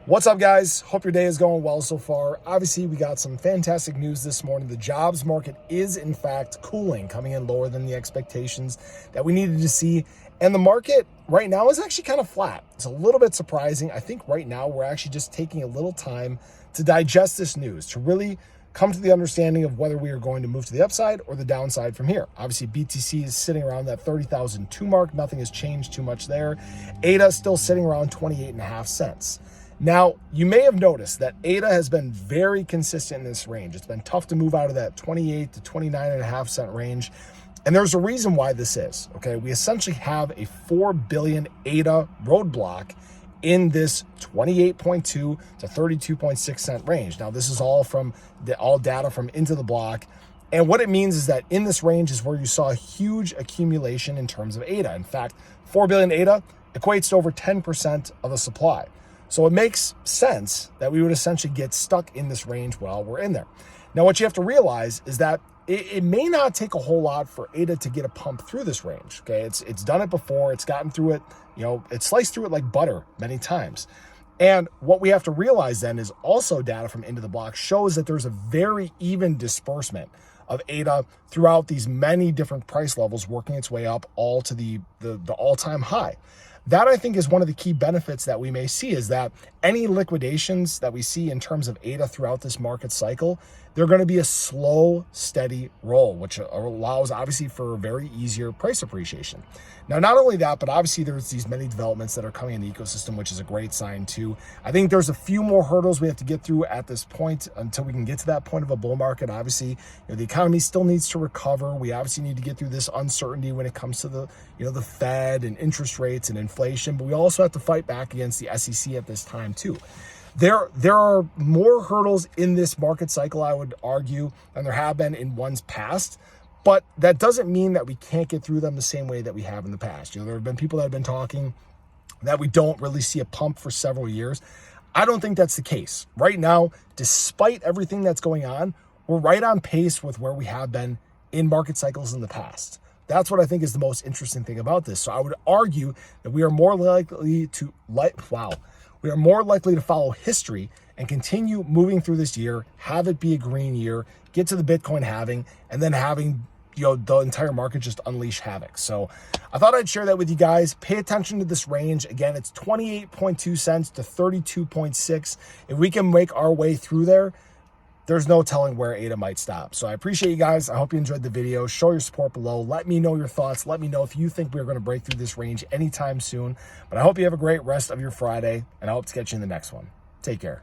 What's up, guys? Hope your day is going well so far. Obviously, we got some fantastic news this morning. The jobs market is, in fact, cooling, coming in lower than the expectations that we needed to see. And the market right now is actually kind of flat. It's a little bit surprising. I think right now we're actually just taking a little time to digest this news, to really come to the understanding of whether we are going to move to the upside or the downside from here. Obviously, BTC is sitting around that 30,002 mark. Nothing has changed too much there. ADA is still sitting around 28.5 cents. Now, you may have noticed that ADA has been very consistent in this range. It's been tough to move out of that 28 to 29.5 cent range. And there's a reason why this is, okay? We essentially have a 4 billion ADA roadblock in this 28.2 to 32.6 cent range. Now, this is all data from Into the Block. And what it means is that in this range is where you saw a huge accumulation in terms of ADA. In fact, 4 billion ADA equates to over 10% of the supply. So it makes sense that we would essentially get stuck in this range while we're in there. Now, what you have to realize is that it may not take a whole lot for ADA to get a pump through this range. Okay, it's done it before. It's gotten through it. It's sliced through it like butter many times. And what we have to realize then is also data from Into the Block shows that there's a very even disbursement of ADA throughout these many different price levels, working its way up all to the all-time high. That, I think, is one of the key benefits that we may see, is that any liquidations that we see in terms of ADA throughout this market cycle, they're going to be a slow, steady roll, which allows, obviously, for a very easier price appreciation. Now, not only that, but obviously there's these many developments that are coming in the ecosystem, which is a great sign too. I think there's a few more hurdles we have to get through at this point until we can get to that point of a bull market. Obviously, the economy still needs to recover. We obviously need to get through this uncertainty when it comes to the Fed and interest rates and inflation, but we also have to fight back against the SEC at this time too. There are more hurdles in this market cycle, I would argue, than there have been in ones past. But that doesn't mean that we can't get through them the same way that we have in the past. There have been people that have been talking that we don't really see a pump for several years. I don't think that's the case. Right now, despite everything that's going on, we're right on pace with where we have been in market cycles in the past. That's what I think is the most interesting thing about this. So I would argue that we are more likely to follow history and continue moving through this year, have it be a green year, get to the Bitcoin halving, and then having the entire market just unleash havoc. So I thought I'd share that with you guys. Pay attention to this range. Again, it's 28.2 cents to 32.6. If we can make our way through there, there's no telling where ADA might stop. So I appreciate you guys. I hope you enjoyed the video. Show your support below. Let me know your thoughts. Let me know if you think we're going to break through this range anytime soon. But I hope you have a great rest of your Friday, and I hope to catch you in the next one. Take care.